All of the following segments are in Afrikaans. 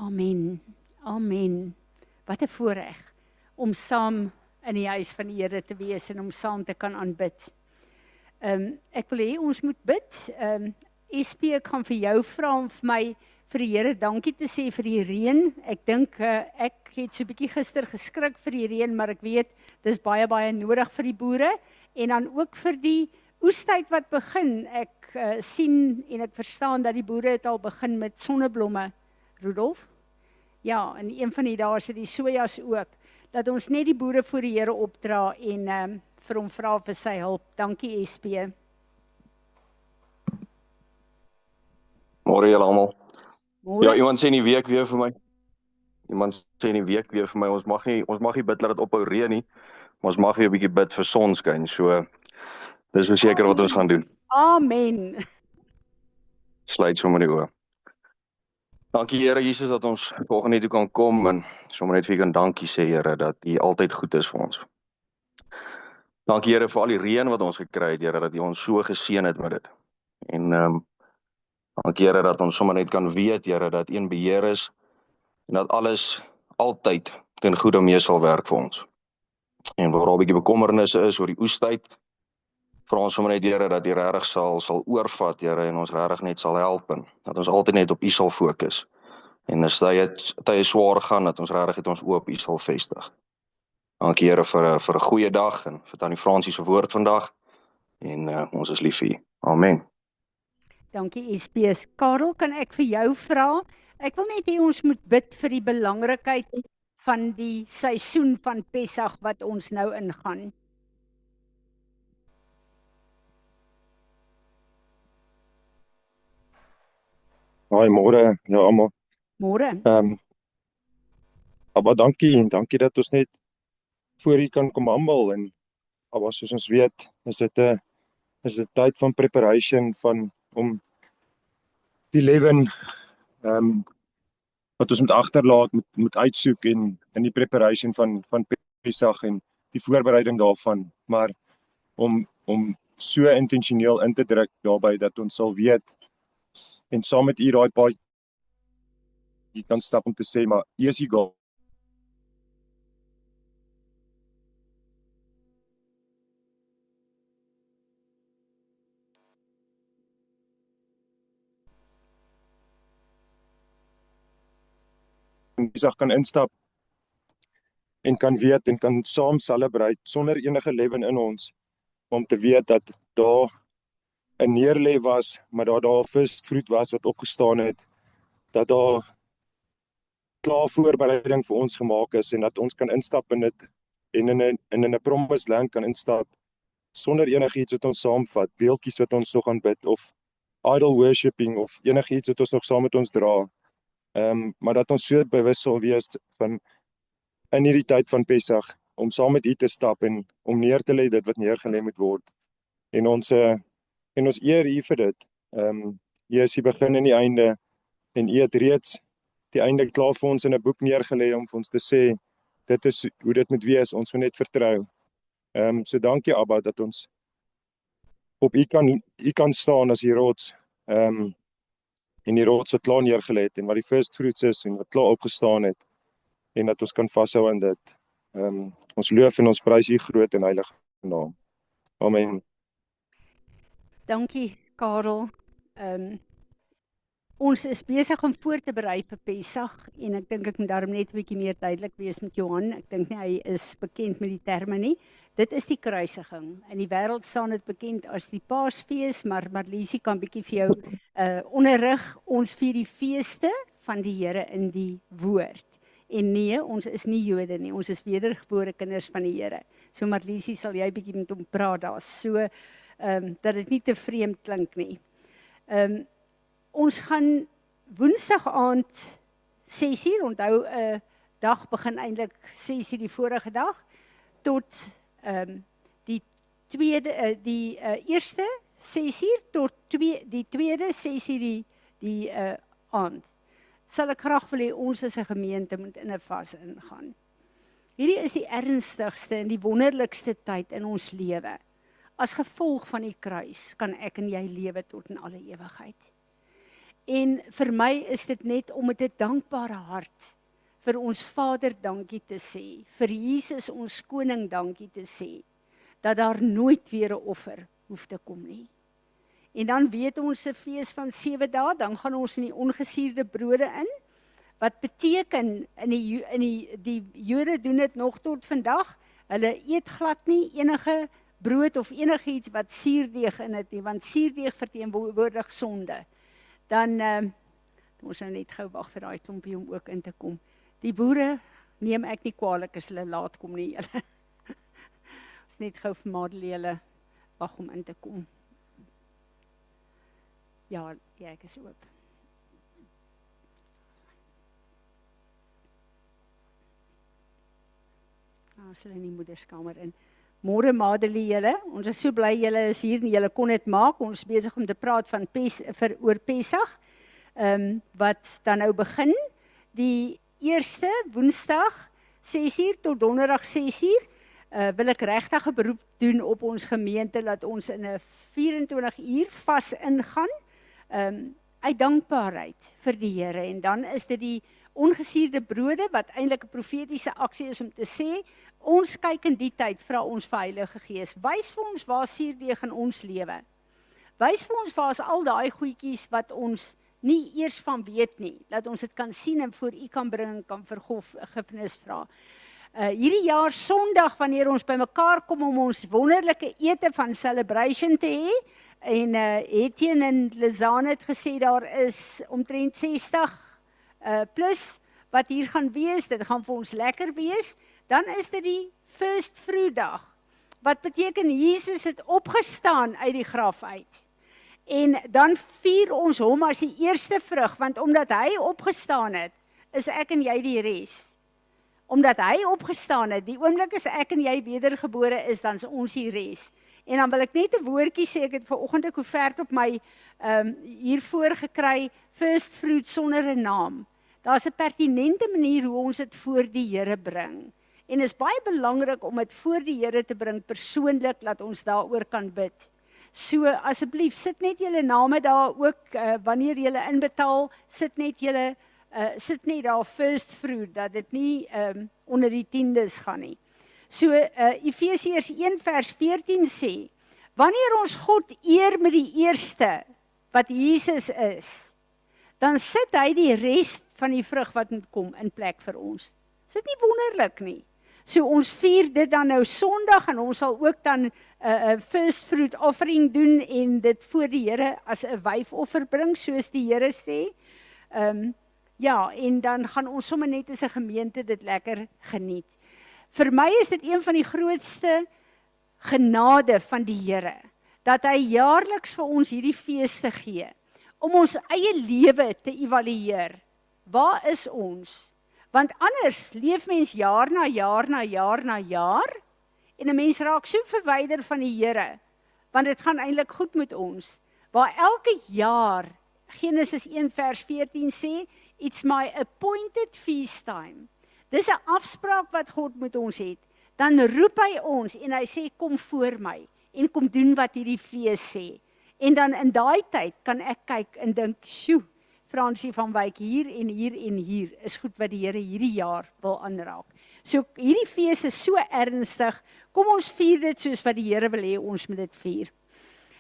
Amen. Amen. Wat 'n voorreg om saam in die huis van die Here te wees en om saam te kan aanbid. Ek wil hê ons moet bid. SP, ek gaan vir jou vra om vir my vir die Here dankie te sê vir die reën. Ek dink ek het so 'n bietjie gister geskrik vir die reën, maar ek weet dis baie nodig vir die boere en dan ook vir die oestyd wat begin. Ek sien en ek verstaan dat die boere het al begin met sonneblomme. Rudolf? Ja, en een van die dae is die sojas ook. Dat ons net die boere voor die Here opdra en vir hom vra vir sy hulp. Dankie SP. Môre julle almal. Môre. Ja, iemand sê in die week weer vir my. Ons mag nie bid dat dit ophou reën nie, maar ons mag weer 'n bietjie bid vir sonskyn. So dis verseker wat ons gaan doen. Amen. Sluit sommer die oë. Dankie Here Jesus dat ons volgende toe kan kom en sommer net vir U kan dankie sê Here dat U altyd goed is vir ons. Dankie Here vir al die reën wat ons gekry het Here, dat U ons so geseën het met dit. En dankie Here dat ons sommer net kan weet Here dat U in beheer is en dat alles altyd ten goeie mee sal werk vir ons. En waar 'n bietjie bekommernisse is oor die oestyd, vra ons sommer net Here dat U regtig sal oorvat Here en ons regtig net sal help en dat ons altyd net op U sal fokus. En as tye swaar gaan, dat ons regtig net ons oë op U sal vestig. Dankie Here vir 'n goeie dag en vir Tannie Fransie se woord vandag. En ons is lief vir U. Amen. Dankie SP. Karel, kan ek vir jou vra? Ek wil net hê ons moet bid vir die belangrikheid van die seisoen van Pessach wat ons nou ingaan. Haai, môre, ja almal. Môre. Maar dankie dat ons net voor U kan kom aanbel en maar soos ons weet, is dit 'n tyd van preparation om die lewe wat ons moet agterlaat, moet uitsoek en in die preparation van Pessach en die voorbereiding daarvan, maar om so intentioneel in te druk daarbey dat ons sal weet en saam met U daai paadjie kan stap om te sê, maar U is die God. En Pessach kan instap en kan weet en kan saam celebrate sonder enige lewe in ons, om te weet dat daar 'n neerlê was, maar dat daar 'n first fruit was wat opgestaan het, dat daar klaar voorbereiding vir ons gemaak is en dat ons kan instap in dit en in 'n promised land kan instap sonder enigiets wat ons saamvat, deeltjies wat ons nog aanbid of idol worshipping of enigiets wat ons nog saam met ons dra. Maar dat ons so bewus sal wees van in hierdie tyd van Pessach om saam met U te stap en om neer te lê dit wat neergelê moet word. En ons eer U vir dit. U is die begin en die einde en U het reeds die einde klaar vir ons in 'n boek neergelê om vir ons te sê dit is hoe dit moet wees, ons moet net vertrou. So dankie Abba dat ons op U kan staan as die rots. En die rots wat klaar neergelê het en wat die first fruits is en wat klaar opgestaan het en dat ons kan vashou aan dit. Ons loof en ons prys U groot en heilige naam. Amen. Dankie Karel. Ons is besig om voor te berei vir Pessach en ek dink ek moet daarom net 'n bietjie meer duidelik wees met Johan. Ek dink nie hy is bekend met die terme nie. Dit is die kruisiging. In die wêreld staan dit bekend as die Paasfees, maar Marlisie kan bietjie vir jou onderrig. Ons vier die feeste van die Here in die woord. En nee, ons is nie Jode nie. Ons is wedergebore kinders van die Here. So Marlisie, sal jy bietjie met hom praat daar, so dat dit nie te vreemd klink nie. Ons gaan Woensdag aand 6:00, onthou 'n dag begin eintlik 6:00 die vorige dag, tot die eerste 6:00 tot die tweede 6:00 die aand. Sal ek graag wil hê ons as 'n gemeente moet in 'n vas ingaan. Hierdie is die ernstigste en die wonderlikste tyd in ons lewe. As gevolg van die kruis kan ek en jy lewe tot in alle ewigheid. En vir my is dit net om met 'n dankbare hart vir ons Vader dankie te sê, vir Jesus ons koning dankie te sê, dat daar nooit weer 'n offer hoef te kom nie. En dan weet ons 'n fees van 7 dae, dan gaan ons in die ongesuurde brode in, wat beteken, die Jode doen dit nog tot vandag, hulle eet glad nie enige brood of enigiets wat suurdeeg in het nie, want suurdeeg verteenwoordig sonde. Dan, ons nou net gou wag vir daai klompie om ook in te kom. Die boere neem ek nie kwaadlik as hulle laat kom nie, julle. Ons net gou vir Madeleine hulle wag om in te kom. Ja, ek is oop. Ons hulle in die moederskamer in. Môre Madeleine julle, ons is so bly julle is hier en julle kon dit maak. Ons is besig om te praat van oor Pesach, wat dan nou begin. Die eerste Woensdag 6uur tot Donderdag 6uur wil ek regtig 'n beroep doen op ons gemeente dat ons in 'n 24 uur vas ingaan, uit dankbaarheid vir die Here. En dan is dit die ongesuurde brode wat eintlik 'n profetiese aksie is om te sê, ons kyk in die tyd, vra ons vir Heilige Gees, wys vir ons waar suurdeeg in ons lewe. Wys vir ons waar is al daai goedjies wat ons nie eers van weet nie, dat ons dit kan sien en voor U kan bring en kan vergifnis vra. Hierdie jaar Sondag, wanneer ons bymekaar kom om ons wonderlike ete van celebration te hê, en Etienne en Lizane het gesê, daar is omtrent 60 plus wat hier gaan wees, dit gaan vir ons lekker wees, dan is dit die First Fruit dag, wat beteken Jesus het opgestaan uit die graf uit. En dan vier ons hom as die eerste vrug, want omdat hy opgestaan het, is ek en jy die res. Omdat hy opgestaan het, die oomblik as ek en jy wedergebore is, dan is ons die res. En dan wil ek net 'n woordjie sê, ek het vanoggend 'n koevert op my hiervoor gekry, First Fruit sonder 'n naam. Daar's 'n pertinente manier hoe ons dit voor die Here bring. En is baie belangrik om dit voor die Here te bring persoonlik, laat ons daaroor kan bid. So asseblief, sit net julle name daar ook, wanneer julle inbetaal, sit net daar First Fruit, dat dit nie onder die tiendes gaan nie. So Efesiërs 1 vers 14 sê, wanneer ons God eer met die eerste, wat Jesus is, dan sit hy die res van die vrug wat moet kom in plek vir ons. Is dit nie wonderlik nie? So ons vier dit dan nou Sondag en ons sal ook dan 'n first fruit offering doen en dit voor die Here as 'n wyfoffer bring, soos die Here sê. Ja, en dan gaan ons sommer net as 'n gemeente dit lekker geniet. Vir my is dit een van die grootste genade van die Here, dat hy jaarliks vir ons hierdie feeste gee, om ons eie lewe te evalueer. Waar is ons? Want anders leef mens jaar na jaar na jaar na jaar, en 'n mens raak so verwyder van die Here, want dit gaan eintlik goed met ons, waar elke jaar, Genesis 1 vers 14 sê, it's my appointed feast time. Dis 'n afspraak wat God met ons het. Dan roep hy ons en hy sê, kom voor my, en kom doen wat hierdie fees sê. En dan in daai tyd kan ek kyk en dink, sjoe, Fransie van Wyk, hier en hier en hier, is goed wat die Here hierdie jaar wil aanraak. So hierdie fees is so ernstig, kom ons vier dit soos wat die Here wil hê ons moet dit vier.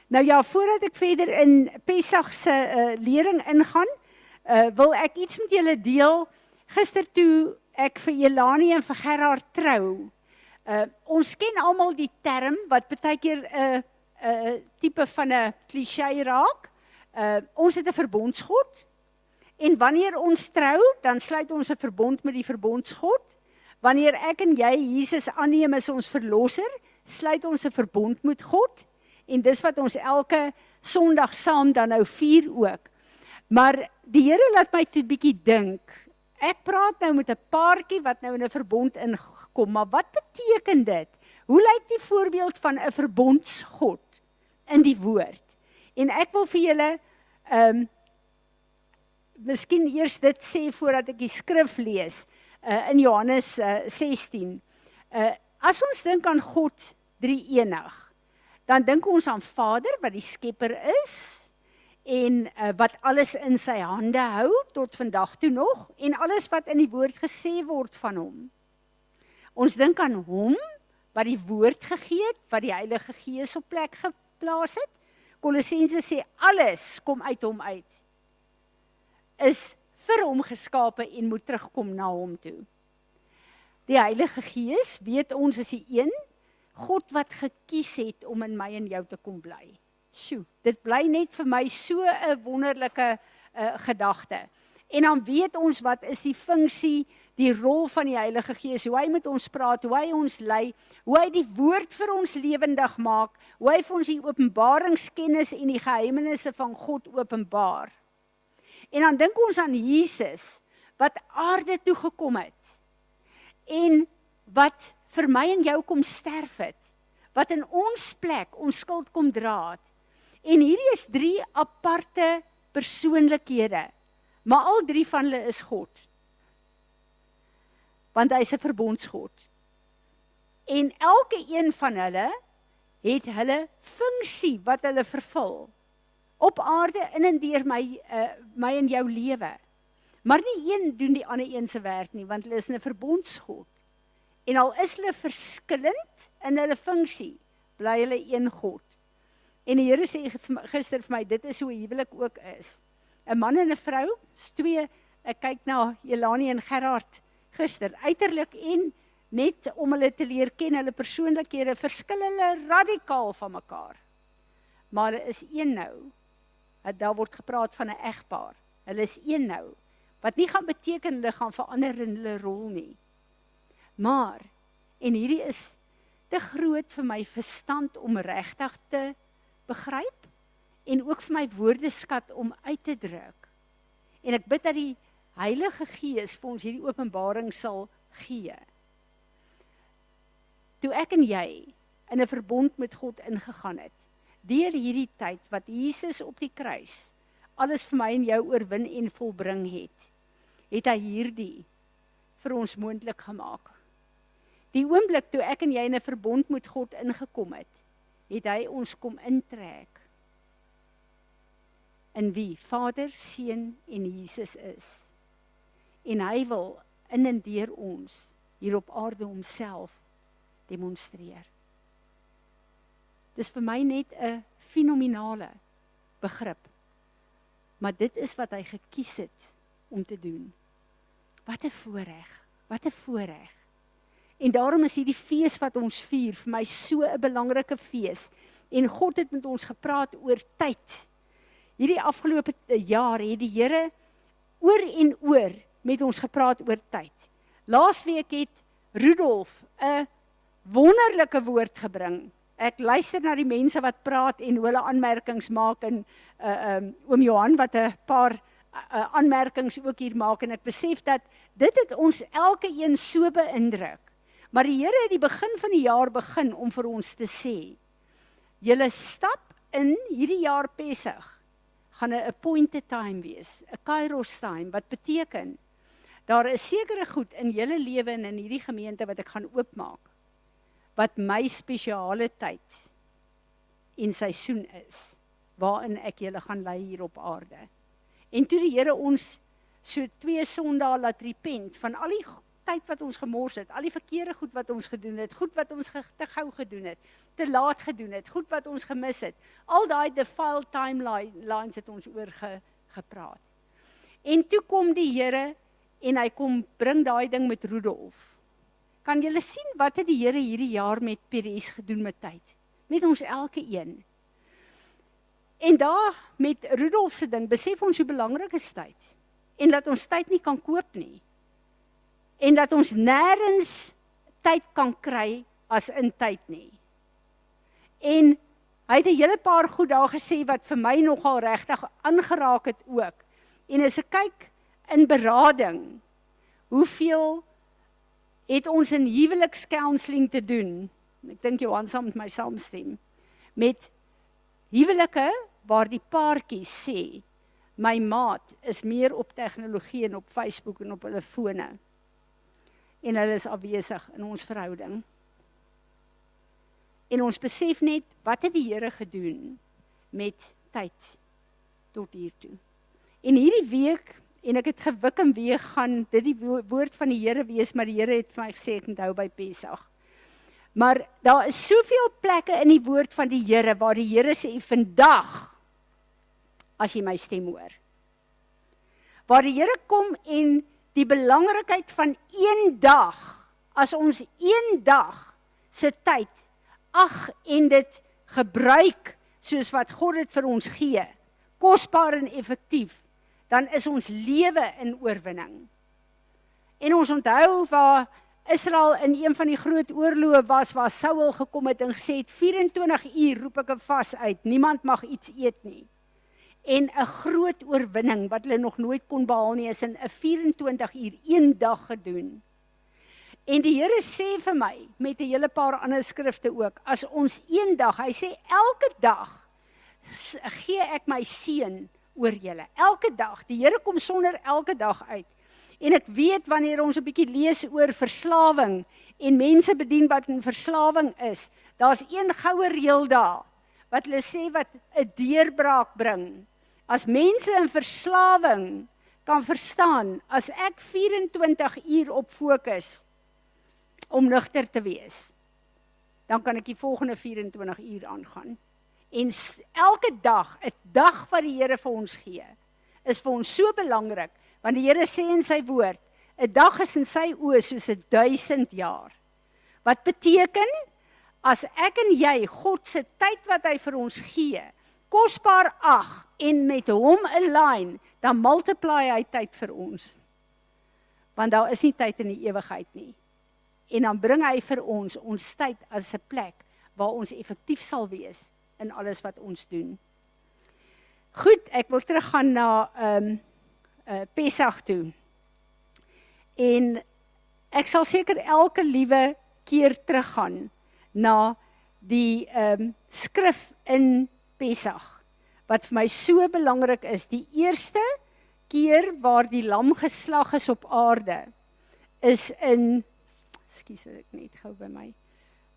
Nou ja, voordat ek verder in Pesach se lering ingaan, wil ek iets met julle deel. Gister toe ek vir Elani en vir Gerard trou, ons ken almal die term, wat baie keer 'n tipe van 'n cliché raak. Ons het 'n verbondsgod, en wanneer ons trou, dan sluit ons 'n verbond met die verbondsgod. Wanneer ek en jy Jesus aanneem as ons verlosser, sluit ons 'n verbond met God, en dis wat ons elke Sondag saam dan nou vier ook. Maar die Here laat my toe 'n bietjie dink. Ek praat nou met 'n paartjie wat nou in 'n verbond ingekom, maar wat beteken dit? Hoe lyk die voorbeeld van 'n verbondsgod in die woord? En ek wil vir julle miskien eers dit sê voordat ek die skrif lees, in Johannes 16. As ons dink aan God drie-enig, dan dink ons aan Vader wat die skepper is, en wat alles in sy hande hou tot vandag toe nog en alles wat in die woord gesê word van hom. Ons dink aan hom wat die woord gegee het, wat die Heilige Gees op plek geplaas het. Kolossense sê alles kom uit hom uit. Is vir hom geskape en moet terugkom na hom toe. Die Heilige Gees, weet ons, is die een God wat gekies het om in my en jou te kom bly. Sjoe, dit bly net vir my so 'n wonderlike gedagte. En dan weet ons wat is die funksie, die rol van die Heilige Gees, hoe hy met ons praat, hoe hy ons lei, hoe hy die woord vir ons lewendig maak, hoe hy vir ons die openbaringskennis en die geheimenisse van God openbaar. En dan dink ons aan Jesus, wat aarde toe gekom het, en wat vir my en jou kom sterf het, wat in ons plek ons skuld kom dra het. En hierdie is 3 aparte persoonlikhede, maar al 3 van hulle is God. Want hy is 'n verbondsgod. En elke een van hulle het hulle funksie wat hulle vervul op aarde in en deur my en jou lewe. Maar nie een doen die ander een se werk nie, want hulle is 'n verbondsgod. En al is hulle verskillend in hulle funksie, bly hulle een God. En die Here sê gister vir my, dit is hoe huwelik ook is. 'n Man en 'n vrou, is 2, ek kyk na Jelani en Gerard gister, uiterlik en net om hulle te leer ken, hulle persoonlikhede, verskil hulle radikaal van mekaar. Maar hulle is een nou. Daar word gepraat van 'n egpaar. Hulle is een nou. Wat nie gaan beteken hulle gaan verander in hulle rol nie. Maar, en hierdie is te groot vir my verstand om regtig te begryp, en ook vir my woordeskat om uit te druk. En ek bid dat die Heilige Gees vir ons hierdie openbaring sal gee. Toe ek en jy in 'n verbond met God ingegaan het, deur hierdie tyd wat Jesus op die kruis alles vir my en jou oorwin en volbring het, het hy hierdie vir ons moontlik gemaak. Die oomblik toe ek en jy in 'n verbond met God ingekom het, het hy ons kom intrek in wie Vader, Seun en Jesus is. En hy wil in en deur ons hier op aarde homself demonstreer. Dis vir my net 'n fenominale begrip. Maar dit is wat hy gekies het om te doen. Wat 'n voorreg, wat 'n voorreg. En daarom is hierdie fees wat ons vier vir my so 'n belangrike fees. En God het met ons gepraat oor tyd. Hierdie afgelope jaar het die Here oor en oor met ons gepraat oor tyd. Laasweek het Rudolf 'n wonderlike woord gebring. Ek luister na die mense wat praat en hulle aanmerkings maak en oom Johan wat 'n paar aanmerkings ook hier maak en ek besef dat dit het ons elke een so beïndruk. Maar die Here het die begin van die jaar begin om vir ons te sê, julle stap in hierdie jaar Pesach, gaan 'n appointed time wees, 'n Kairos time, wat beteken, daar is sekere goed in julle lewe en in hierdie gemeente wat ek gaan oopmaak, wat my spesiale tyd en seisoen is, waarin ek julle gaan lei hier op aarde. En toe die Here ons so 2 Sondae laat repent van al die tyd wat ons gemors het, al die verkeerde goed wat ons gedoen het, goed wat ons te gou gedoen het, te laat gedoen het, goed wat ons gemis het, al daai defiled timelines het ons oor gepraat. En toe kom die Here en hy kom bring daai ding met Rudolf. Kan julle sien wat het die Here hierdie jaar met Peres gedoen met tyd? Met ons elke een. En daar met Rudolf se ding, besef ons hoe belangrik is tyd. En dat ons tyd nie kan koop nie. En dat ons nêrens tyd kan kry as in tyd nie. En hy het 'n hele paar goed daar gesê wat vir my nogal regtig aangeraak het ook. En as ek kyk in berading, hoeveel het ons in huwelikscounseling te doen? Ek dink Johan sal met my saamstem. Met huwelike waar die paartjies sê, my maat is meer op tegnologie en op Facebook en op hulle fone. En hulle is afwesig in ons verhouding. En ons besef net, wat het die Here gedoen met tyd? tot hier toe. En hierdie week, en ek het gewik en weeg gaan, dit die woord van die Here wees, maar die Here het vir my gesê, ek onthou by Pesach. Maar daar is soveel plekke in die woord van die Here, waar die Here sê, vandag, as jy my stem hoor. Waar die Here kom en die belangrikheid van een dag, as ons een dag se tyd, en dit gebruik, soos wat God dit vir ons gee, kosbaar en effektief, dan is ons lewe in oorwinning. En ons onthou waar Israel in een van die groot oorloë was, waar Saul gekom het en gesê het, 24 uur roep ek 'n vas uit, niemand mag iets eet nie. En 'n groot oorwinning, wat hulle nog nooit kon behaal nie, is in 'n 24 uur, een dag gedoen. En die Here sê vir my, met 'n hele paar ander skrifte ook, as ons een dag, hy sê, elke dag, gee ek my seën oor julle. Elke dag, die Here kom sonder elke dag uit. En ek weet, wanneer ons 'n bietjie lees oor verslawing, en mense bedien wat in verslawing is, daar's een goue reël daar, wat hulle sê wat 'n deurbraak bring. As mense in verslawing kan verstaan, as ek 24 uur op fokus, om nugter te wees, dan kan ek die volgende 24 uur aangaan. En elke dag, 'n dag wat die Here vir ons gee, is vir ons so belangrik, want die Here sê in sy woord, 'n dag is in sy oë soos 1000 jaar. Wat beteken, as ek en jy God se tyd wat hy vir ons gee, kosbaar ag en met hom align, dan multiply hy tyd vir ons. Want daar is nie tyd in die ewigheid nie. En dan bring hy vir ons tyd as 'n plek waar ons effektief sal wees in alles wat ons doen. Goed, ek wil teruggaan na Pesach toe. En ek sal seker elke liewe keer teruggaan na die skrif in Pesach, wat vir my so belangrik is. Die eerste keer waar die lam geslag is op aarde, is in, ekskuus dat ek net gou by my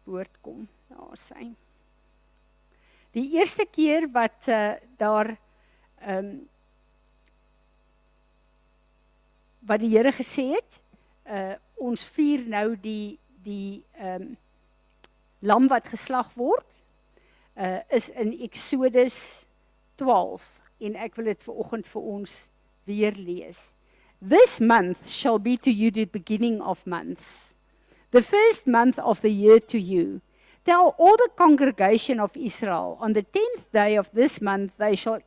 woord kom, daar sy. Die eerste keer wat daar, wat die Here gesê het, ons vier nou die lam wat geslag word, is in Exodus 12, en ek wil dit vanoggend vir ons weer lees. This month shall be to you the beginning of months, the first month of the year to you. Tell all the congregation of Israel, on the 10th day of this month, they shall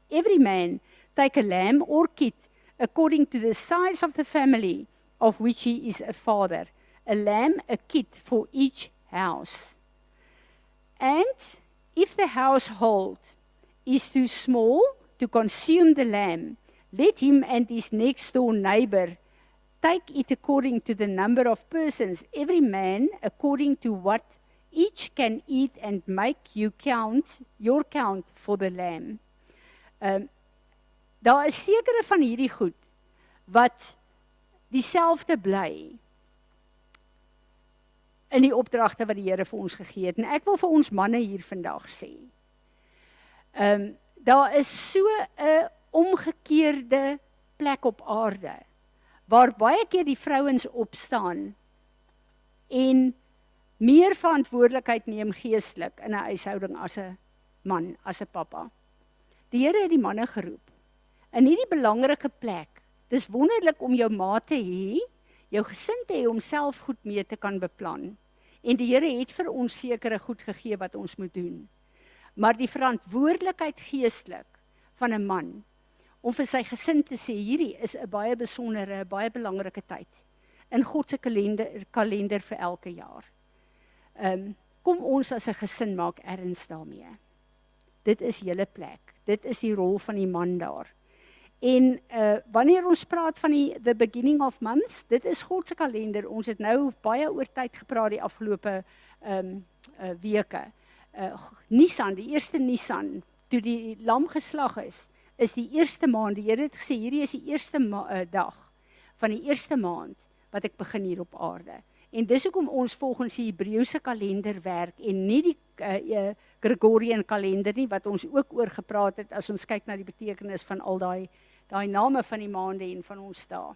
every man, take a lamb or kid, according to the size of the family of which he is a father, a lamb, a kid for each house. And if the household is too small to consume the lamb, let him and his next door neighbor take it according to the number of persons, every man according to what each can eat, and make your count for the lamb. Daar is sekere van hierdie goed wat dieselfde bly in die opdragte wat die Here vir ons gegee het. En ek wil vir ons manne hier vandag sê, daar is so 'n omgekeerde plek op aarde, waar baie keer die vrouens opstaan en meer verantwoordelikheid neem geestelik in 'n huishouding as 'n man, as 'n pappa. Die Here het die manne geroep in hierdie belangrike plek. Dis wonderlik om jou maat te hê, jou gesin te hê om self goed mee te kan beplan. En die Here het vir ons sekere goed gegee wat ons moet doen. Maar die verantwoordelikheid geestelik van 'n man, om vir sy gesin te sê, hierdie is 'n baie besondere, baie belangrike tyd in God se kalender vir elke jaar. Kom ons as 'n gesin maak erns daarmee. Dit is julle plek. Dit is die rol van die man daar. En wanneer ons praat van the beginning of months, dit is God se kalender. Ons het nou baie oor tyd gepraat die afgelope weke. Nisan, die eerste Nisan, toe die lam geslag is die eerste maand. Die Here het gesê, hierdie is die eerste dag van die eerste maand wat ek begin hier op aarde. En dis hoekom ons volgens die Hebreëse kalender werk en nie die Gregorian kalender nie, wat ons ook oor gepraat het as ons kyk na die betekenis van al daai name van die maande en van ons dae.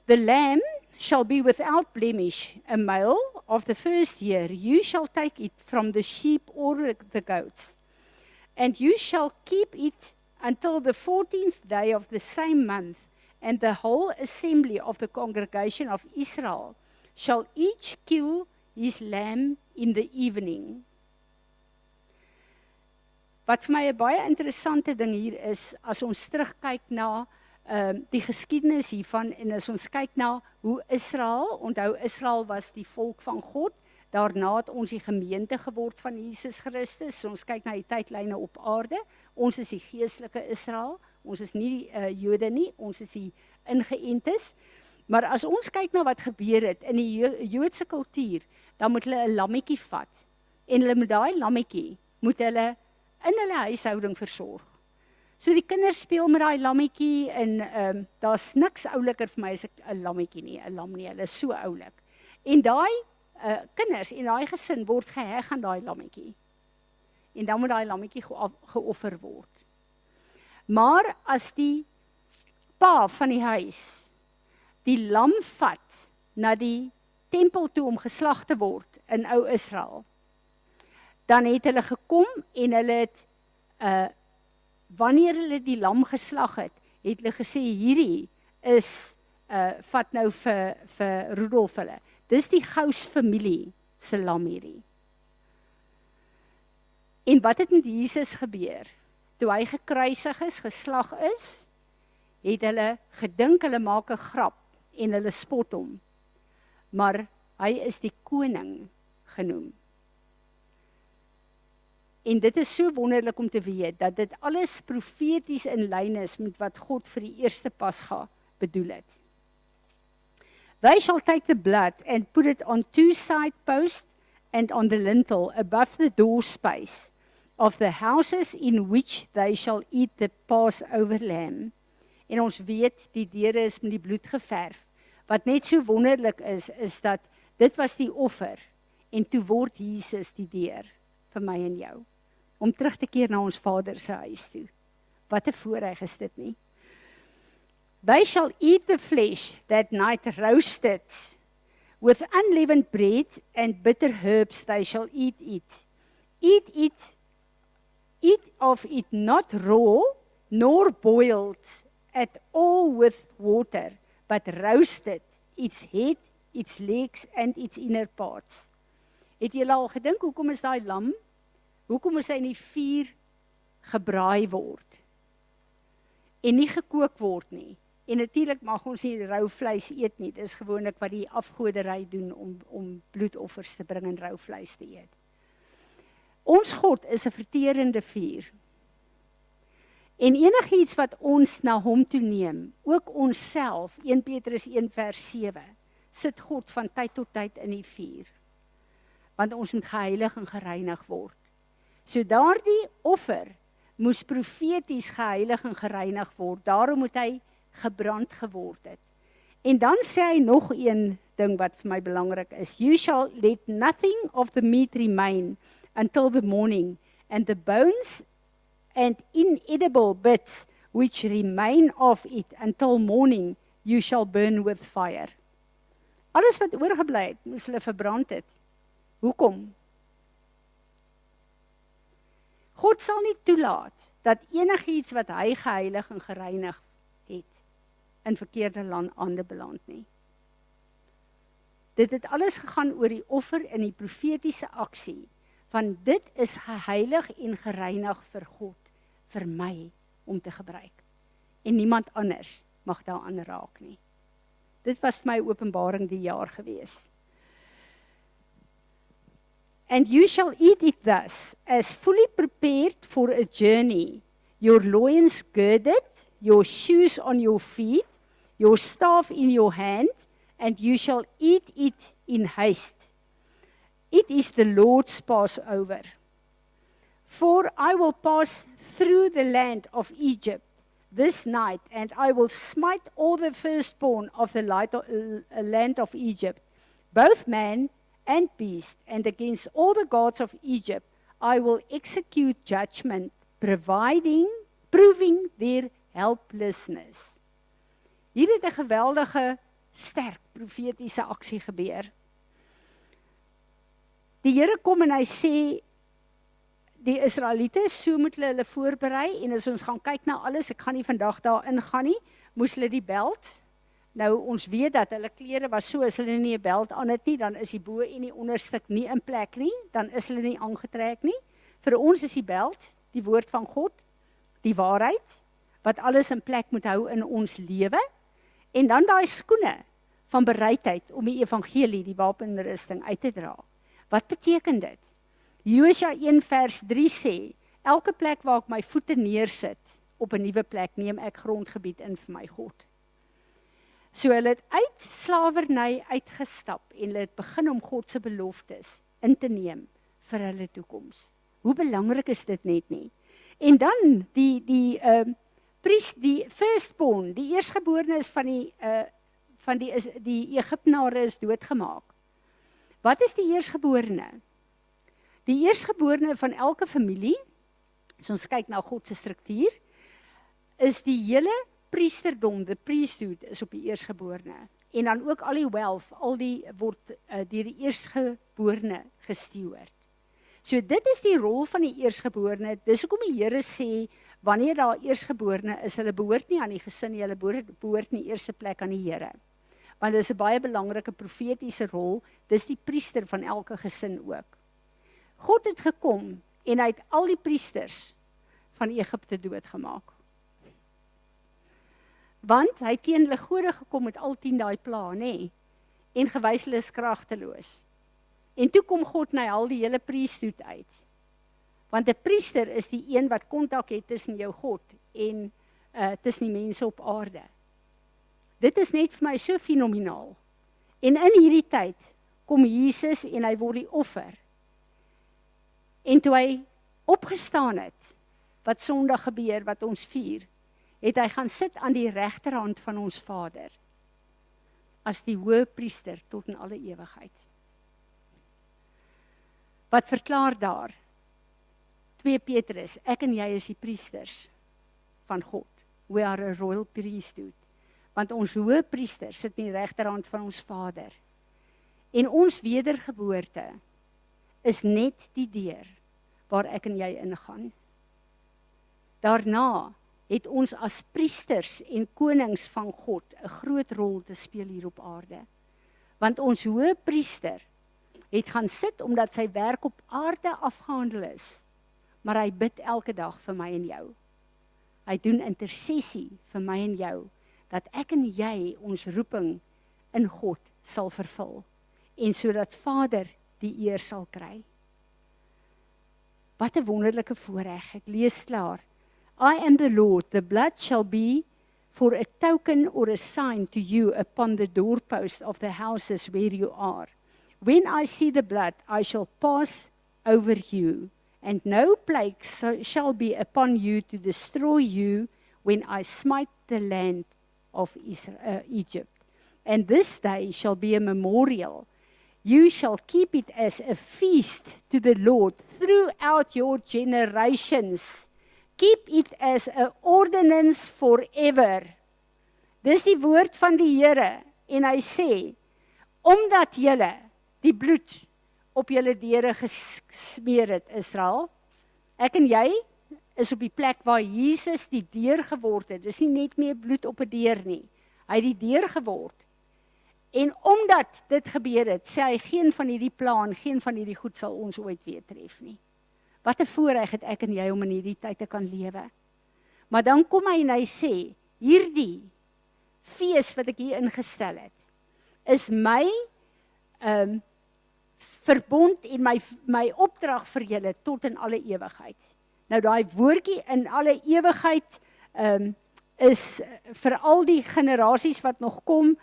The lamb shall be without blemish, a male of the first year. You shall take it from the sheep or the goats, and you shall keep it until the 14th day of the same month, and the whole assembly of the congregation of Israel shall each kill his lamb in the evening. Wat vir my 'n baie interessante ding hier is, as ons terugkyk na die geskiedenis hiervan, en as ons kyk na hoe Israel, onthou Israel was die volk van God, daarna het ons die gemeente geword van Jesus Christus, so ons kyk na die tydlyne op aarde, ons is die geestelike Israel, ons is nie die Jode nie, ons is die ingeëntes, maar as ons kyk na wat gebeur het in die Joodse kultuur, dan moet hulle 'n lammetjie vat, en hulle met daai lammetjie, moet hulle in hulle huishouding versorg. So die kinders speel met daai lammetjie, en daar's niks ouliker vir my as 'n lammetjie nie, 'n lam nie, hulle is so oulik. En daai kinders en daai gesin word geheg aan daai lammetjie. En dan moet daai lammetjie geoffer word. Maar as die pa van die huis die lam vat na die tempel toe om geslag te word in ou Israel, dan het hulle gekom en hulle het wanneer hulle die lam geslag het hulle gesê hierdie is vat nou vir Rudolf hulle. Dis die Gous familie se lam hierdie. En wat het met Jesus gebeur? Toe hy gekruisig is, geslag is, het hulle gedink hulle maak 'n grap en hulle spot hom. Maar hy is die koning genoem. En dit is so wonderlik om te weet, dat dit alles profeties in lyn is met wat God vir die eerste Pasga bedoel het. They shall take the blood and put it on 2 side posts and on the lintel above the door space of the houses in which they shall eat the Passover lamb. En ons weet, die deure is met die bloed geverf. Wat net so wonderlik is dat dit was die offer, en toe word Jesus die deur vir my en jou, om terug te keer na ons Vader se huis toe. Wat 'n voorreg is dit nie? They shall eat the flesh that night roasted, with unleavened bread and bitter herbs they shall eat it. Eat of it not raw, nor boiled at all with water, but roasted, its head, its legs and its inner parts. Het julle al gedink, hoekom is daai lam, hoekom is hy in die vuur gebraai word, en nie gekook word nie? En natuurlik mag ons nie rou vleis eet nie, dit is gewoonlik wat die afgoderry doen om bloedoffers te bring en rou vleis te eet. Ons God is 'n verterende vuur. En enigiets wat ons na hom toe neem, ook onsself, 1 Petrus 1 vers 7, sit God van tyd tot tyd in die vuur. Want ons moet geheilig en gereinig word. So daardie offer moes profeties geheilig en gereinig word, daarom moet hy gebrand geword het. En dan sê hy nog een ding wat vir my belangrik is, you shall let nothing of the meat remain until the morning, and the bones and inedible bits which remain of it until morning, you shall burn with fire. Alles wat oorgebly het, moes hulle verbrand het. Hoekom? God sal nie toelaat dat enigiets wat hy geheilig en gereinig het, in verkeerde hande beland nie. Dit het alles gegaan oor die offer in die profetiese aksie, van dit is geheilig en gereinig vir God, vir my, om te gebruik. En niemand anders mag daaraan raak nie. Dit was vir my openbaring die jaar gewees. And you shall eat it thus, as fully prepared for a journey, your loins girded, your shoes on your feet, your staff in your hand, and you shall eat it in haste. It is the Lord's Passover. For I will pass through the land of Egypt this night, and I will smite all the firstborn of the land of Egypt, both man and beast, and against all the gods of Egypt, I will execute judgment, proving their helplessness. Hier het 'n geweldige, sterk profetiese aksie gebeur. Die Here kom en hy sê, die Israeliete, so moet hulle voorberei, en as ons gaan kyk na alles, ek gaan nie vandag daarin gaan nie, moes hulle die belt. Nou, ons weet dat hulle klere was so, as hulle nie 'n belt aan het nie, dan is die bo en die onderstuk nie in plek nie, dan is hulle nie aangetrek nie. Vir ons is die belt, die woord van God, die waarheid, wat alles in plek moet hou in ons lewe, en dan daai skoene van bereidheid om die evangelie, die wapenrusting uit te dra. Wat beteken dit? Josua 1 vers 3 sê, elke plek waar ek my voete neersit, op 'n nuwe plek neem ek grondgebied in vir my God. So hulle het uit slawerny uitgestap en hulle het begin om God se beloftes in te neem vir hulle toekoms. Hoe belangrik is dit net nie? En dan die firstborn, die eerstgeborenes van die Egiptenare is doodgemaak. Wat is die eerstgeborene? Die eerstgeborene van elke familie, as ons kyk na God se struktuur, is die hele priesterdom, the priesthood, is op die eerstgeborene. En dan ook al die wealth, al die word deur die eerstgeborene gesteward. So dit is die rol van die eerstgeborene. Dis hoekom die Here sê, wanneer daar eerstgeborene is, hulle behoort nie aan die gesin nie, hulle behoort nie eerste plek aan die Here. Want dit is 'n baie belangrike profetiese rol, dis die priester van elke gesin ook. God het gekom en hy het al die priesters van Egipte doodgemaak. Want hy het teen hulle gode gekom met al 10 daai pla, nê? En gewys hulle is kragteloos. En toe kom God na al die hele priesthood uit. Want 'n priester is die een wat kontak het tussen jou God en tussen die mense op aarde. Dit is net vir my so fenomenaal. En in hierdie tyd kom Jesus en hy word die offer. En toe hy opgestaan het, wat Sondag gebeur, wat ons vier, het hy gaan sit aan die regterhand van ons Vader, as die hoëpriester tot in alle ewigheid. Wat verklaar daar? 2 Petrus, ek en jy is die priesters van God. We are a royal priesthood. Want ons hoëpriester sit in die regterhand van ons Vader. En ons wedergeboorte is net die deur waar ek en jy ingaan. Daarna het ons as priesters en konings van God 'n groot rol te speel hier op aarde. Want ons hoëpriester het gaan sit omdat sy werk op aarde afgehandel is, maar hy bid elke dag vir my en jou. Hy doen intersessie vir my en jou, dat ek en jy ons roeping in God sal vervul, en sodat Vader die eer sal kry. Wat 'n wonderlike voorreg, ek lees klaar. I am the Lord, the blood shall be for a token or a sign to you upon the doorpost of the houses where you are. When I see the blood, I shall pass over you, and no plague shall be upon you to destroy you when I smite the land of Egypt. And this day shall be a memorial. You shall keep it as a feast to the Lord throughout your generations. Keep it as an ordinance forever. Dis die woord van die Here, en hy sê, omdat julle die bloed op julle deure gesmeer het, Israel, ek en jy is op die plek waar Jesus die deur geword het. Dis nie net meer bloed op 'n deur nie. Hy het die deur geword. En omdat dit gebeur het, sê hy, geen van hierdie plan, geen van hierdie goed sal ons ooit weer tref nie. Wat 'n voorreg het ek en jy om in hierdie tyd te kan lewe. Maar dan kom hy en hy sê, hierdie fees wat ek hier ingestel het, is my verbond en my opdrag vir julle tot in alle ewigheid. Nou daai woordjie in alle ewigheid is vir al die generasies wat nog kom,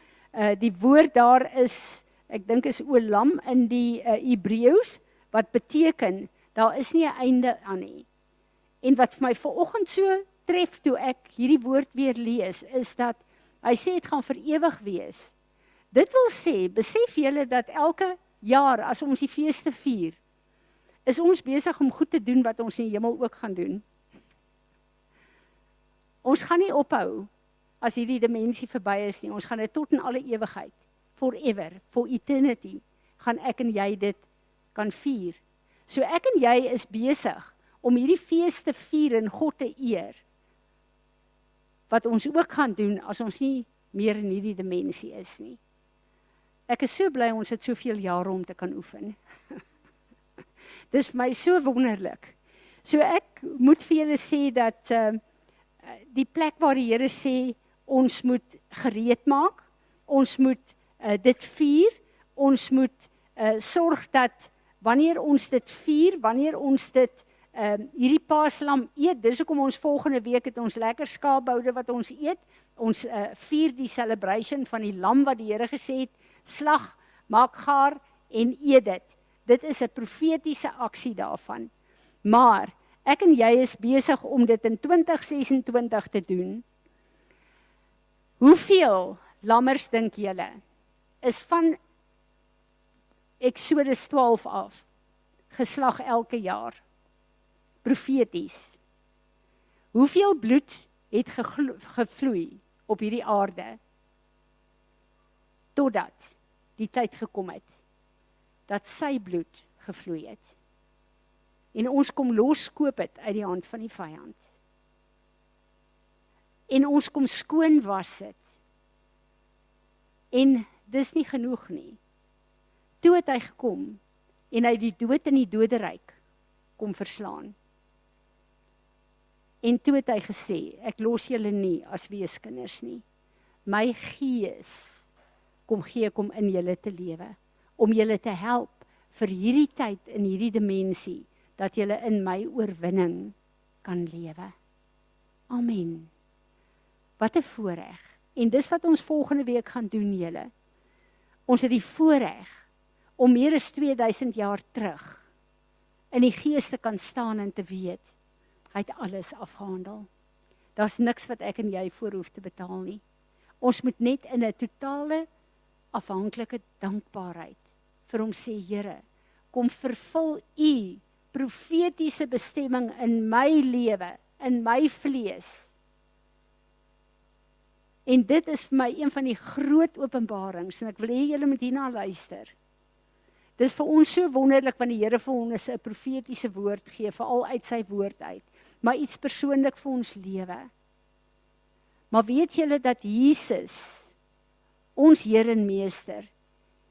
die woord daar is, ek dink is olam in die Hebreëus, wat beteken, daar is nie 'n einde aan nie. En wat vir my vanoggend so tref toe ek hierdie woord weer lees, is dat hy sê het gaan vir ewig wees. Dit wil sê, besef julle dat elke jaar as ons die feeste vier, is ons besig om goed te doen wat ons in die hemel ook gaan doen. Ons gaan nie ophou as hierdie dimensie verby is nie. Ons gaan dit tot in alle ewigheid, forever, for eternity, gaan ek en jy dit kan vier. So ek en jy is besig om hierdie fees te vier en God te eer, wat ons ook gaan doen as ons nie meer in hierdie dimensie is nie. Ek is so bly ons het soveel jare om te kan oefen. Dis vir my so wonderlik. So ek moet vir julle sê dat die plek waar die Here sê, ons moet gereed maak, ons moet dit vier, ons moet sorg dat wanneer ons dit vier, wanneer ons dit hierdie paaslam eet, dis hoekom ons volgende week het ons lekker skaapboude wat ons eet, ons vier die celebration van die lam wat die Here gesê het, slag, maak gaar en eet dit. Dit is 'n profetiese aksie daarvan. Maar ek en jy is besig om dit in 2026 te doen. Hoeveel lammers dink julle is van Exodus 12 af geslag elke jaar? Profeties. Hoeveel bloed het gevloei op hierdie aarde totdat die tyd gekom het dat sy bloed gevloei het. En ons kom loskoop het uit die hand van die vyand. En ons kom skoon was het. En dis nie genoeg nie. Toe het hy gekom en hy die dood in die doderyk kom verslaan. En toe het hy gesê, ek los julle nie as weeskinders nie. My gees kom gee kom in julle te lewe, om julle te help vir hierdie tyd in hierdie dimensie, dat julle in my oorwinning kan lewe. Amen. Wat 'n voorreg. En dis wat ons volgende week gaan doen, julle. Ons het die voorreg om meer as 2000 jaar terug in die gees te kan staan en te weet, hy het alles afgehandel. Daar's niks wat ek en jy voor hoef te betaal nie. Ons moet net in 'n totale afhanklike dankbaarheid vir hom sê, Here, kom vervul u profetiese bestemming in my lewe, in my vlees. En dit is vir my een van die groot openbarings, en ek wil hê julle moet hierna luister. Dis vir ons so wonderlik, want die Here vir ons 'n profetiese woord gee, veral uit sy woord uit, maar iets persoonlik vir ons lewe. Maar weet julle dat Jesus, ons Here en Meester,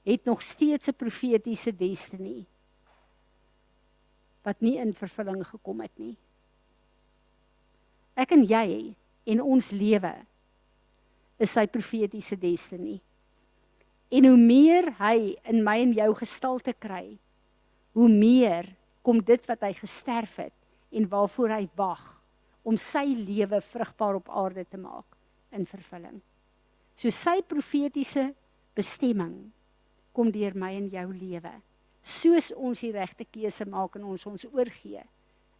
het nog steeds 'n profetiese destiny, wat nie in vervulling gekom het nie. Ek en jy, en ons lewe, is sy profetiese destiny. En hoe meer hy in my en jou gestalte kry, hoe meer kom dit wat hy gesterf het, en waarvoor hy wag, om sy lewe vrugbaar op aarde te maak, in vervulling. So sy profetiese bestemming, kom deur my en jou lewe, soos ons die regte keuse maak en ons oorgee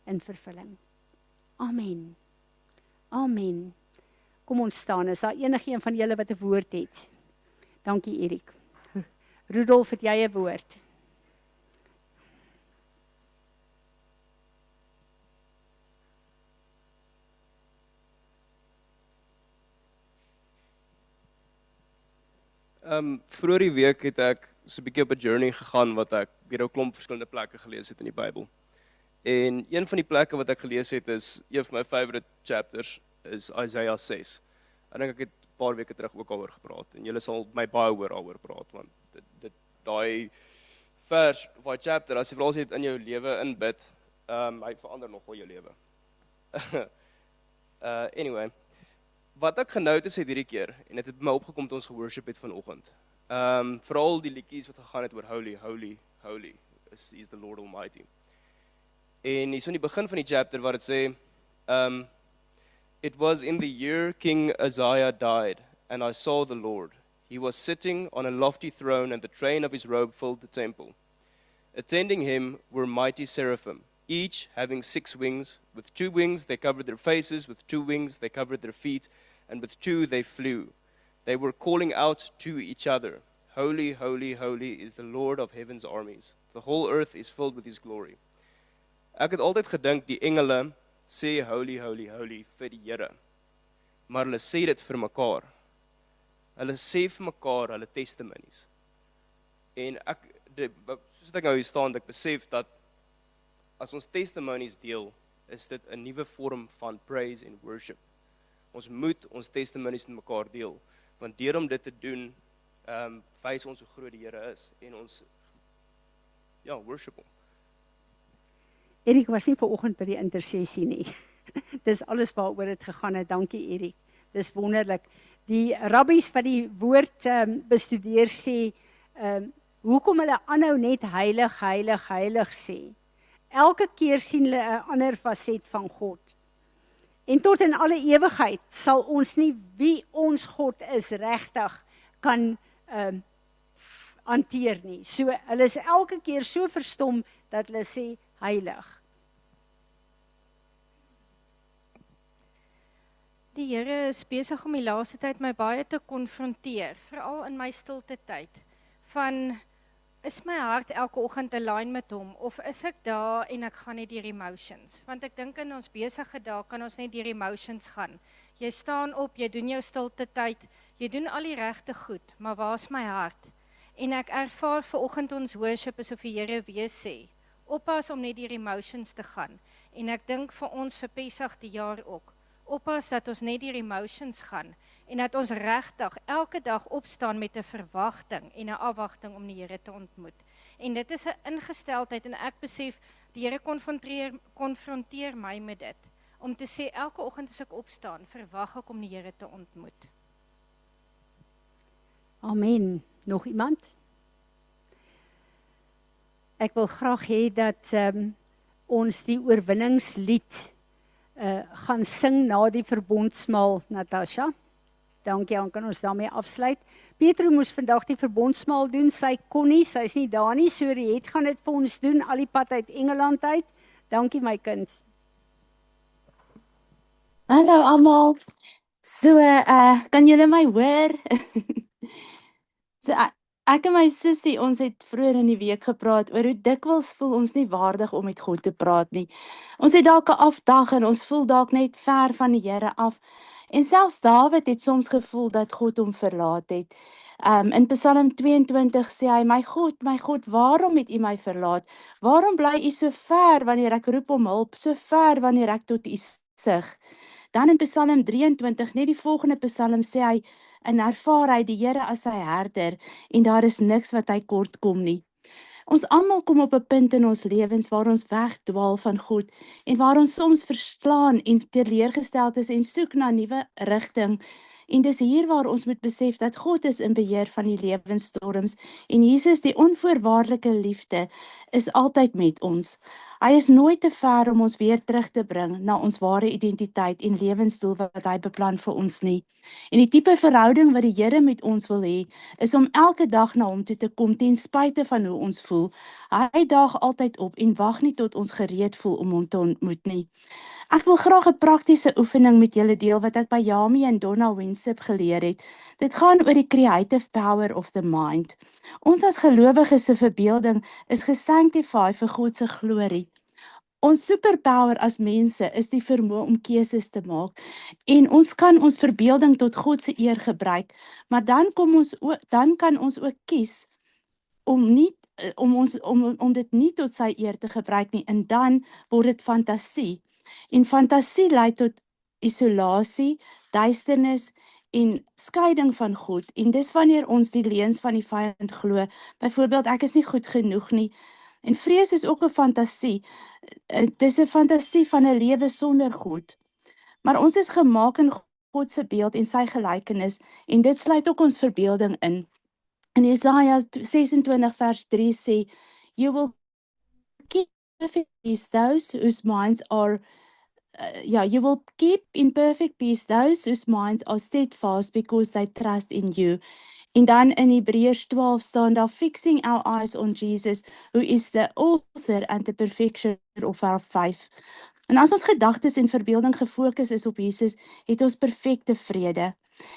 in vervulling. Amen. Amen. Kom ons staan, is daar enige een van julle wat 'n woord het? Dankie Erik. Rudolf, het jy 'n woord? Vroeër die week het ek so 'n bietjie op 'n journey gegaan wat ek weer 'n klomp verskillende plekke gelees het in die Bybel. En een van die plekke wat ek gelees het is een van my favorite chapters is Isaiah 6. Ek dink ek het 'n paar weke terug ook daaroor gepraat en julle sal my baie hoor daaroor praat want daai vers of daai chapter as jy veral dit in jou lewe inbid, hy verander nogal jou lewe. Anyway, wat ek genoteer het hierdie keer en dit het my opgekom toe ons geworship het vanoggend. Veral die liedjies wat gegaan het oor holy, holy, holy is the Lord Almighty. En hier so in die begin van die chapter waar dit sê, it was in the year King Uzziah died, and I saw the Lord. He was sitting on a lofty throne, and the train of his robe filled the temple. Attending him were mighty seraphim, each having 6 wings. With 2 wings they covered their faces, with 2 wings they covered their feet, and with 2 they flew. They were calling out to each other, Holy, holy, holy is the Lord of heaven's armies. The whole earth is filled with his glory. Ek het altyd gedink die engele sê holy, holy, holy vir die Here. Maar hulle sê dit vir mekaar. Hulle sê vir mekaar hulle testimonies. En soos ek nou hier staan, ek besef dat as ons testimonies deel, is dit 'n nuwe vorm van praise en worship. Ons moet ons testimonies met mekaar deel, want deur om dit te doen, wys ons hoe groot die Here is en ons worship hom. Erik was nie vanoggend by die intersessie nie. Dis alles waaroor dit gegaan het. Dankie Erik. Dis wonderlik. Die rabbies wat die woord bestudeer sê, hoekom hulle aanhou net heilig, heilig, heilig sê. Elke keer sien hulle 'n ander faset van God. En tot in alle ewigheid sal ons nie wie ons God is regtig kan hanteer nie. So hulle is elke keer so verstom dat hulle sê heilig. Die Here is besig om die laaste tyd my baie te konfronteer, veral in my stilte tyd. Van, is my hart elke oggend align met hom, of is ek daar en ek gaan net deur emotions? Want ek dink in ons besige dae kan ons net deur emotions gaan. Jy staan op, jy doen jou stilte tyd, jy doen al die regte goed, maar waar's my hart? En ek ervaar vanoggend ons worship asof die Here weer sê, oppas om net deur emotions te gaan. En ek dink vir ons vir Pesach die jaar ook, oppas dat ons net deur emotions gaan, en dat ons regtig elke dag opstaan met 'n verwagting en 'n afwagting om die Here te ontmoet. En dit is 'n ingesteldheid, en ek besef, die Here konfronteer my met dit, om te sê, elke oggend as ek opstaan, verwag ek om die Here te ontmoet. Amen. Nog iemand? Ek wil graag hê dat ons die oorwinningslied gaan sing na die verbondsmaal, Natasha. Dankie, dan kan ons daarmee afsluit. Petro moes vandag die verbondsmaal doen, sy kon nie, sy is nie daar nie, so Riet gaan dit vir ons doen, al die pad uit Engeland uit. Dankie my kind. Hallo almal. So, kan julle my hoor? So, ek en my sussie, ons het vroeër in die week gepraat oor hoe dikwels voel ons nie waardig om met God te praat nie. Ons het dalk 'n afdag en ons voel dalk net ver van die Here af. En selfs Dawid het soms gevoel dat God hom verlaat het. In Psalm 22 sê hy, my God, waarom het U my verlaat? Waarom bly U so ver wanneer ek roep om hulp, so ver wanneer ek tot U sug? Dan in Psalm 23, net die volgende Psalm sê hy, en ervaar hy die Here as sy herder, en daar is niks wat hy kort kom nie. Ons almal kom op 'n punt in ons lewens waar ons wegdwaal van God, en waar ons soms verslaan en teleurgesteld is en soek na 'n nuwe rigting. En dis hier waar ons moet besef dat God is in beheer van die lewensstorms, en Jesus, die onvoorwaardelike liefde, is altyd met ons. Hy is nooit te ver om ons weer terug te bring na ons ware identiteit en lewensdoel wat hy beplan vir ons nie. En die tipe verhouding wat die Here met ons wil hê, is om elke dag na hom toe te kom ten spyte van hoe ons voel. Hy daag altyd op en wag nie tot ons gereed voel om hom te ontmoet nie. Ek wil graag 'n praktiese oefening met julle deel wat ek by Yami en Donna Winsip geleer het. Dit gaan oor die creative power of the mind. Ons as gelowiges se verbeelding is gesanctify vir God se glorie. Ons superpower as mense is die vermoë om keuses te maak, en ons kan ons verbeelding tot God se eer gebruik, maar dan kan ons ook kies om dit nie tot sy eer te gebruik nie, en dan word dit fantasie. En fantasie lei tot isolasie, duisternis en skeiding van God. En dis wanneer ons die leuns van die vyand glo. Byvoorbeeld, ek is nie goed genoeg nie. En vrees is ook 'n fantasie. Dis 'n fantasie van 'n lewe sonder God. Maar ons is gemaak in God se beeld en sy gelykenis, en dit sluit ook ons verbeelding in. In Jesaja 26 vers 3 sê, you will keep perfect peace those whose minds are you will keep in perfect peace those whose minds are steadfast because they trust in you. En dan in Hebreërs 12 staan daar, fixing our eyes on Jesus, who is the author and the perfecter of our faith. En as ons gedagtes en verbeelding gefokus is op Jesus, het ons perfekte vrede.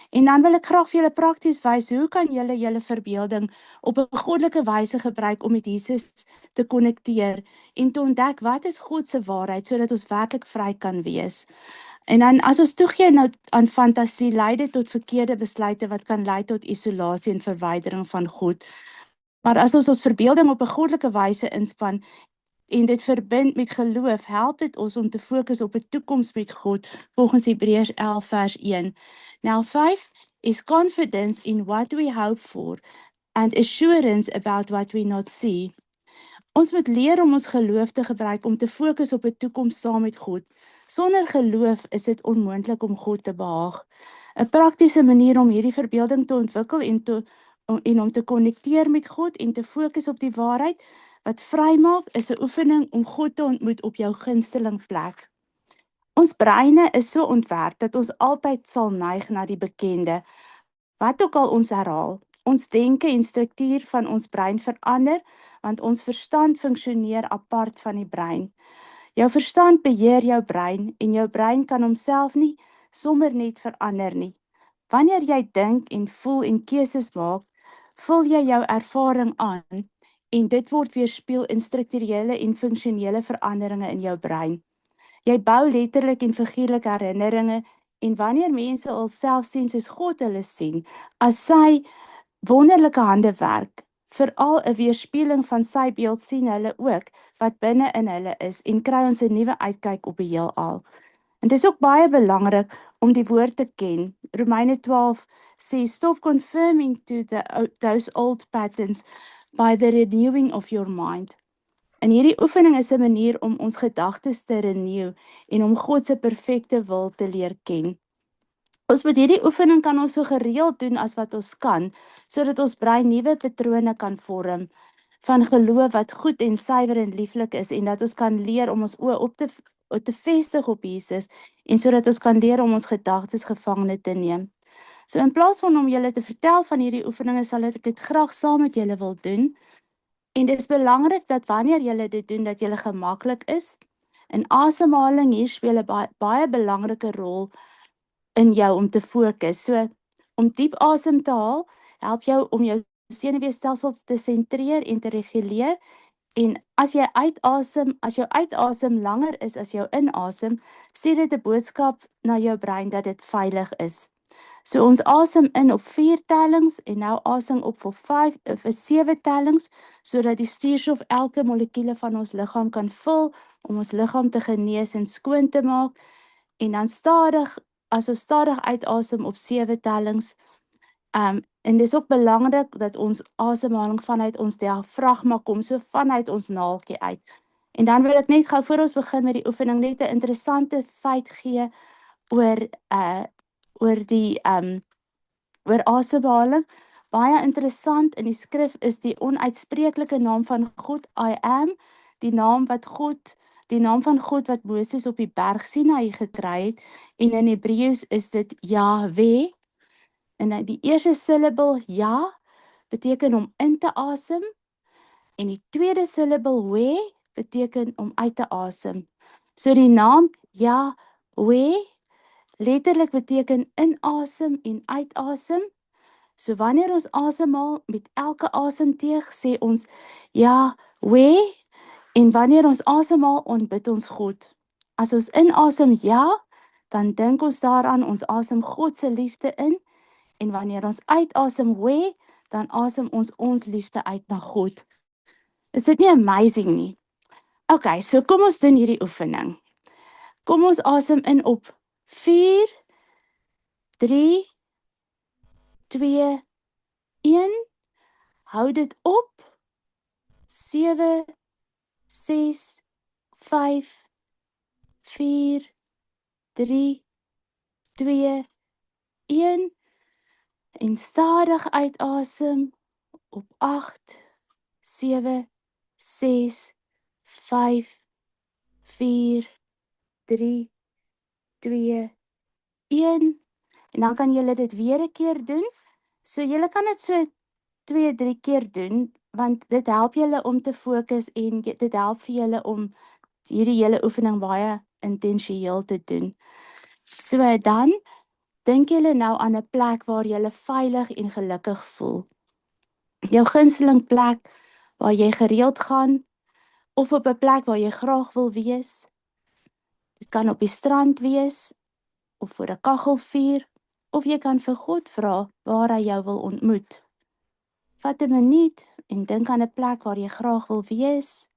En dan wil ek graag vir julle prakties wys, hoe kan julle julle verbeelding op 'n goddelike wyse gebruik om met Jesus te konnekteer en te ontdek wat is God se waarheid sodat ons werklik vry kan wees. En dan as ons toegee nou aan fantasie, lei dit tot verkeerde besluite wat kan lei tot isolasie en verwydering van God. Maar as ons verbeelding op 'n goddelike wyse inspann en dit verbind met geloof, help dit ons om te fokus op 'n toekoms met God, volgens Hebreërs 11 vers 1. Now 5 is confidence in what we hope for and assurance about what we not see. Ons moet leer om ons geloof te gebruik om te fokus op 'n toekoms saam met God. Sonder geloof is dit onmoontlik om God te behaag. 'n Praktiese manier om hierdie verbeelding te ontwikkel en om te konnekteer met God en te fokus op die waarheid wat vrymaak, is 'n oefening om God te ontmoet op jou gunsteling plek. Ons breine is so ontwerp dat ons altyd sal neig na die bekende. Wat ook al ons herhaal, ons denke en struktuur van ons brein verander, want ons verstand funksioneer apart van die brein. Jou verstand beheer jou brein en jou brein kan homself nie sommer net verander nie. Wanneer jy dink en voel en keuses maak, vul jy jou ervaring aan en dit word weerspieël in strukturele en funksionele veranderinge in jou brein. Jy bou letterlik en figuurlik herinneringe en wanneer mense hulself sien soos God hulle sien, as sy wonderlike hande werk, veral 'n weerspieëling van sy beeld sien hulle ook wat binne in hulle is en kry ons 'n nuwe uitkyk op die heelal. En dit is ook baie belangrik om die woord te ken. Romeine 12 sê, stop confirming to those old patterns by the renewing of your mind. En hierdie oefening is 'n manier om ons gedagtes te renew en om God se perfekte wil te leer ken. Ons met hierdie oefening kan ons so gereeld doen as wat ons kan, sodat ons brein nuwe patrone kan vorm van geloof wat goed en suiwer en lieflik is en dat ons kan leer om ons oë op te vestig op Jesus en sodat ons kan leer om ons gedagtes gevangene te neem. So in plaas van om julle te vertel van hierdie oefeninge, sal ek dit graag saam met julle wil doen. En dit is belangrik dat wanneer julle dit doen, dat julle gemaklik is. En asemhaling hier speel 'n baie belangrike rol in jou om te fokus. So om diep asem te haal, help jou om jou senuweestelsel te sentreer en te reguleer. En as jou uitasem langer is as jou inasem, stuur dit 'n boodskap na jou brein dat dit veilig is. So ons asem in op 4 tellings en nou asem op vir 7 tellings, sodat die suurstof elke molekuule van ons liggaam kan vul, om ons liggaam te genees en skoon te maak. En dan as ons stadig uitasem op 7 tellings, en dis ook belangrik dat ons asemhaling vanuit ons diafragma kom, so vanuit ons naaltjie uit. En dan wil ek net gou voor ons begin met die oefening net 'n interessante feit gee oor asemhaling. Baie interessant in die skrif is die onuitspreeklike naam van God, I am, die naam van God wat Moses op die berg Sinaï gekry het, en in Hebreëus is dit Yahweh. En die eerste syllabel ja beteken om in te asem en die tweede syllabel we beteken om uit te asem. So die naam Yahweh letterlik beteken inasem en uitasem. So wanneer ons asemhaal met elke asemteug sê ons Yahweh, en wanneer ons asemhaal ontbid ons God. As ons inasem ja, dan dink ons daaraan ons asem God se liefde in, en wanneer ons uitasem we, dan asem ons liefde uit na God. Is dit nie amazing nie? Okay, so kom ons doen hierdie oefening. Kom ons asem in op 4, 3, 2, 1. Hou dit op. 7, 6, 5, 4, 3, 2, 1. En stadig uitasem op 8, 7, 6, 5, 4, 3, 2, 1. En dan kan julle dit weer 'n keer doen. So julle kan dit so 2, 3 keer doen, want dit help julle om te fokus en dit help vir julle om hierdie hele oefening baie intensieel te doen. So dan Dink julle nou aan 'n plek waar julle veilig en gelukkig voel. Jou gunsteling plek waar jy gereeld gaan of op 'n plek waar jy graag wil wees. Dit kan op die strand wees of voor 'n kaggelvuur of jy kan vir God vra waar hy jou wil ontmoet. Vat 'n minuut en dink aan 'n plek waar jy graag wil wees.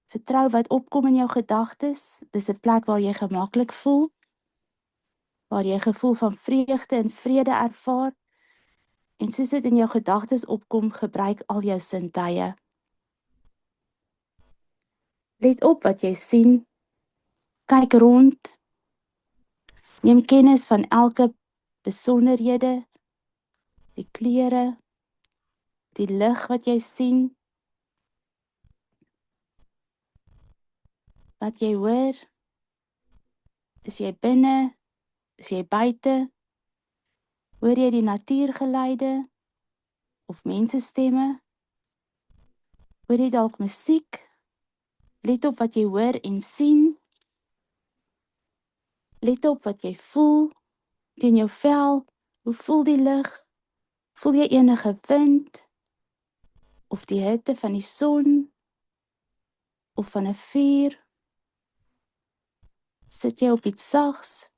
Vertrou wat opkom in jou gedagtes. Dis 'n plek waar jy gemaklik voel, waar jy 'n gevoel van vreugde en vrede ervaar. En soos dit in jou gedagtes opkom, gebruik al jou sintuie. Let op wat jy sien. Kyk rond. Neem kennis van elke besonderhede, die kleure, die lig wat jy sien, wat jy hoor. Is jy binne? Is jy buite? Hoor jy die natuurgeluide of mensestemme? Hoor jy dalk musiek? Let op wat jy hoor en sien. Let op wat jy voel teen jou vel. Hoe voel die lug? Voel jy enige wind? Of die hitte van die son? Of van 'n vuur? Sit jy op iets sags?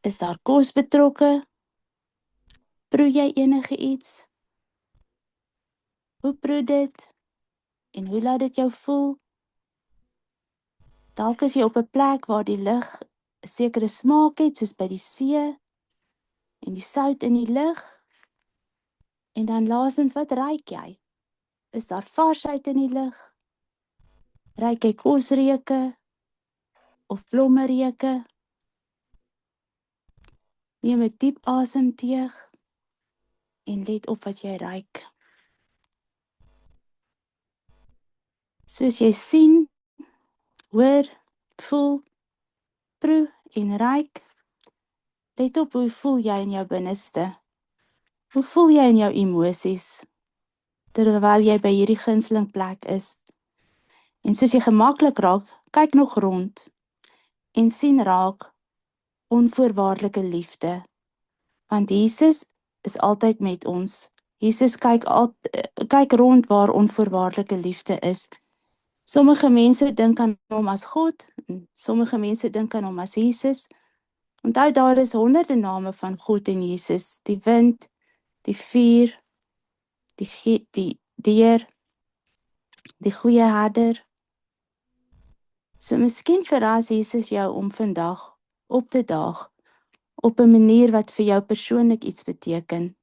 Is daar kos betrokke? Proe jy enige iets? Hoe proe dit? En hoe laat dit jou voel? Dalk is jy op 'n plek waar die lug 'n sekere smaak het, soos by die see, en die sout in die lug. En dan laasens, wat ruik jy? Is daar varsheid in die lug? Ruik jy kosreuke of blommereuke? Neem 'n diep asemteug en let op wat jy ruik. Soos jy sien, hoor, voel, proe en ruik, let op hoe voel jy in jou binneste. Hoe voel jy in jou emosies terwyl jy by hierdie gunsteling plek is? En soos jy gemaklik raak, kyk nog rond en sien raak onvoorwaardelike liefde. Want Jesus is altyd met ons. Jesus kyk rond waar onvoorwaardelike liefde is. Sommige mense dink aan hom as God, en sommige mense dink aan hom as Jesus. Onthou, daar is honderde name van God en Jesus. Die wind, die vuur, die dier, die goeie herder. So miskien verras Jesus jou om vandag op te daag op 'n manier wat vir jou persoonlik iets beteken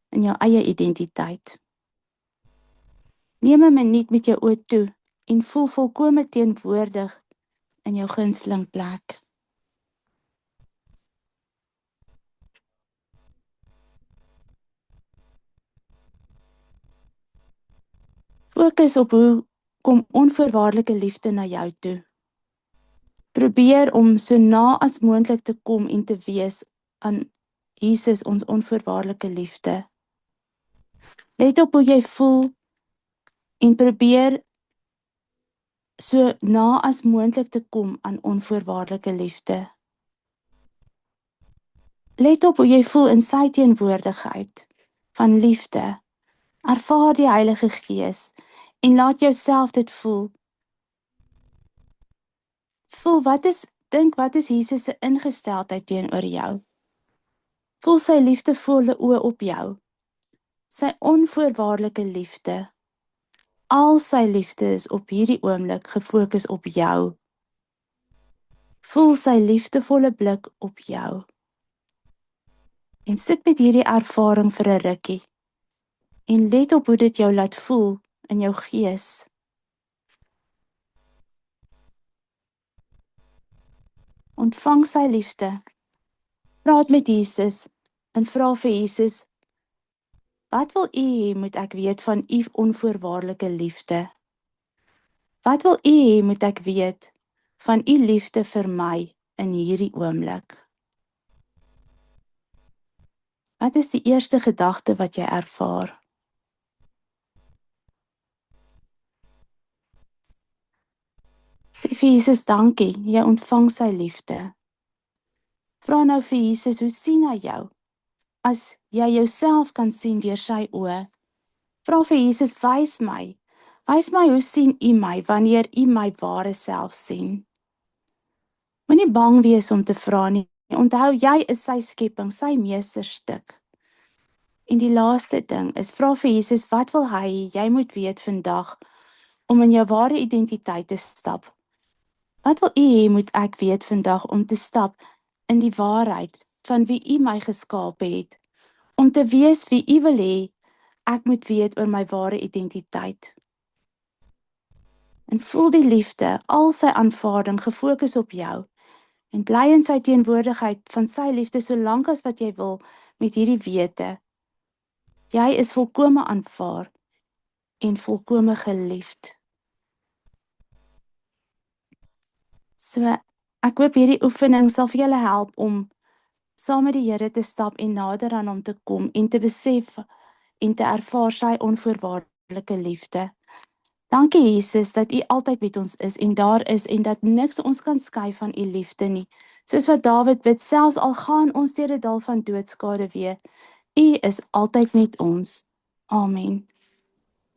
in jou eie identiteit. Neem 'n minuut met jou oë toe en voel volkome teenwoordig in jou gunsteling plek. Fokus op hoe kom onvoorwaardelike liefde na jou toe. Probeer om so na as moontlik te kom en te wees aan Jesus, ons onvoorwaardelike liefde. Let op hoe jy voel en probeer so na as moontlik te kom aan onvoorwaardelike liefde. Let op hoe jy voel in sy teenwoordigheid van liefde. Ervaar die Heilige Gees en laat jouself dit voel. Dink wat is Jesus se ingesteldheid teenoor jou? Voel sy liefdevolle oë op jou. Sy onvoorwaardelike liefde. Al sy liefde is op hierdie oomblik gefokus op jou. Voel sy liefdevolle blik op jou. En sit met hierdie ervaring vir 'n rukkie. En let op hoe dit jou laat voel in jou gees. Ontvang sy liefde. Praat met Jesus en vra vir Jesus, wat wil U hê moet ek weet van U onvoorwaardelike liefde? Wat wil U hê moet ek weet van U liefde vir my in hierdie oomblik? Wat is die eerste gedagte wat jy ervaar? Sê vir Jesus dankie, jy ontvang sy liefde. Vra nou vir Jesus, hoe sien hy jou? As jy jouself kan sien deur sy oë. Vra vir Jesus, wys my hoe sien U my wanneer U my ware self sien? Moenie bang wees om te vra nie. Onthou, jy is sy skepping, sy meesterstuk. En die laaste ding is, vra vir Jesus, wat wil hy jy moet weet vandag om in jou ware identiteit te stap? Wat wil U hê moet ek weet vandag om te stap in die waarheid van wie U my geskaap het? Om te wees wie U wil hê ek moet weet oor my ware identiteit. En voel die liefde, al sy aanvaarding gefokus op jou. En bly in sy teenwoordigheid van sy liefde so lank as wat jy wil met hierdie wete. Jy is volkome aanvaar en volkome geliefd. So, ek hoop hierdie oefening sal vir julle help om saam met die Here te stap en nader aan hom te kom en te besef en te ervaar sy onvoorwaardelike liefde. Dankie Jesus dat U altyd met ons is en daar is en dat niks ons kan skei van U liefde nie. Soos wat Dawid bid, selfs al gaan ons deur 'n dal van doodskade weer, U is altyd met ons. Amen.